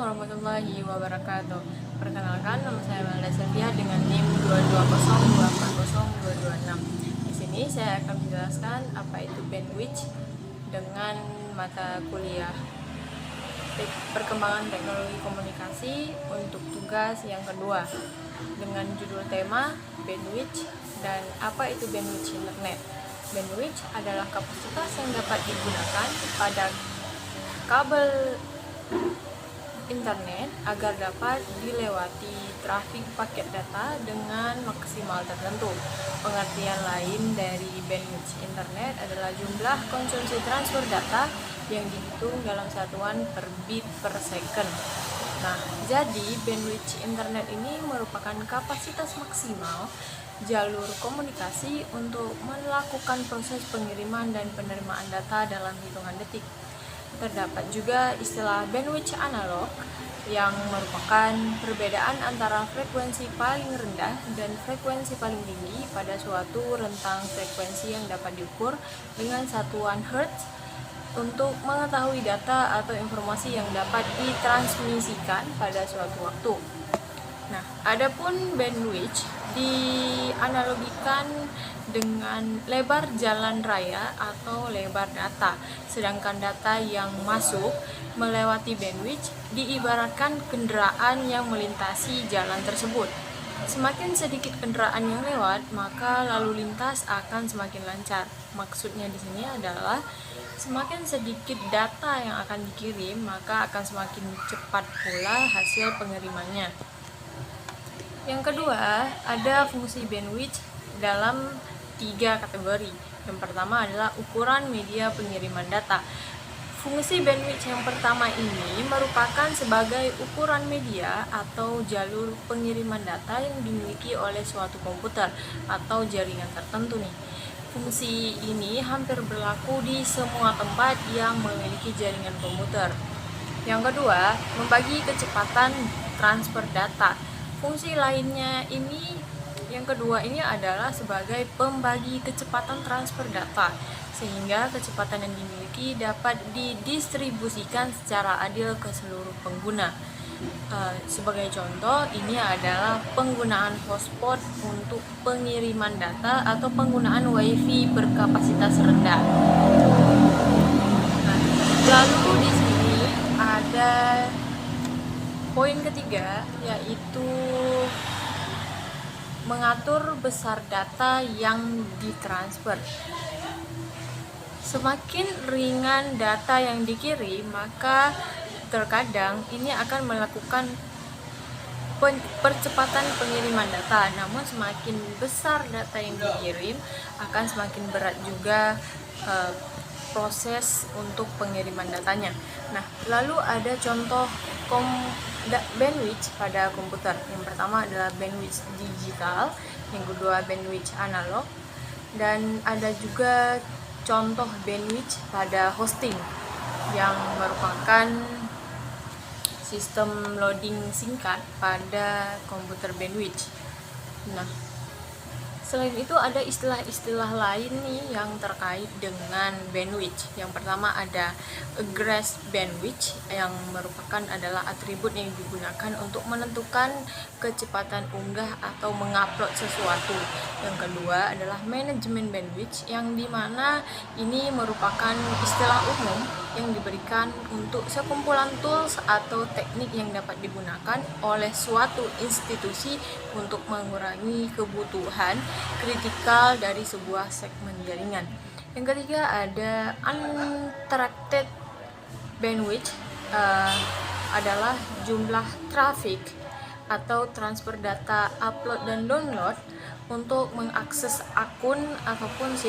warahmatullahi wabarakatuh. Perkenalkan, nama saya Melda Sylvia dengan NIM 220240226. Di sini saya akan menjelaskan apa itu bandwidth dengan mata kuliah Perkembangan Teknologi Komunikasi untuk tugas yang kedua dengan judul tema bandwidth dan apa itu bandwidth internet. Bandwidth adalah kapasitas yang dapat digunakan pada kabel internet agar dapat dilewati trafik paket data dengan maksimal tertentu. Pengertian lain dari bandwidth internet adalah jumlah konsumsi transfer data yang dihitung dalam satuan per bit per second. Nah, jadi bandwidth internet ini merupakan kapasitas maksimal jalur komunikasi untuk melakukan proses pengiriman dan penerimaan data dalam hitungan detik. Terdapat juga istilah bandwidth analog yang merupakan perbedaan antara frekuensi paling rendah dan frekuensi paling tinggi pada suatu rentang frekuensi yang dapat diukur dengan satuan hertz untuk mengetahui data atau informasi yang dapat ditransmisikan pada suatu waktu. Nah, adapun bandwidth dianalogikan dengan lebar jalan raya atau lebar data, sedangkan data yang masuk melewati bandwidth diibaratkan kendaraan yang melintasi jalan tersebut. Semakin sedikit kendaraan yang lewat, maka lalu lintas akan semakin lancar. Maksudnya di sini adalah semakin sedikit data yang akan dikirim, maka akan semakin cepat pula hasil pengirimannya. Yang kedua, ada fungsi bandwidth dalam 3 kategori. Yang pertama adalah ukuran media pengiriman data. Fungsi bandwidth yang pertama ini merupakan sebagai ukuran media atau jalur pengiriman data yang dimiliki oleh suatu komputer atau jaringan tertentu nih. Fungsi ini hampir berlaku di semua tempat yang memiliki jaringan komputer. Yang kedua, membagi kecepatan transfer data. Fungsi lainnya ini, yang kedua ini adalah sebagai pembagi kecepatan transfer data, sehingga kecepatan yang dimiliki dapat didistribusikan secara adil ke seluruh pengguna. Sebagai contoh, ini adalah penggunaan hotspot untuk pengiriman data atau penggunaan WiFi berkapasitas rendah. Nah, lalu di sini ada poin ketiga, yaitu mengatur besar data yang ditransfer. Semakin ringan data yang dikirim, maka terkadang ini akan melakukan percepatan pengiriman data. Namun semakin besar data yang dikirim, akan semakin berat juga proses untuk pengiriman datanya. Nah, lalu ada contoh bandwidth pada komputer. Yang pertama adalah bandwidth digital, yang kedua bandwidth analog, dan ada juga contoh bandwidth pada hosting yang merupakan sistem loading singkat pada komputer bandwidth. Nah, selain itu ada istilah-istilah lain nih yang terkait dengan bandwidth. Yang pertama ada egress bandwidth yang merupakan adalah atribut yang digunakan untuk menentukan kecepatan unggah atau mengupload sesuatu. Yang kedua adalah manajemen bandwidth yang dimana ini merupakan istilah umum yang diberikan untuk sekumpulan tools atau teknik yang dapat digunakan oleh suatu institusi untuk mengurangi kebutuhan kritikal dari sebuah segmen jaringan. Yang ketiga ada unstructured bandwidth, adalah jumlah trafik atau transfer data upload dan download untuk mengakses akun ataupun situs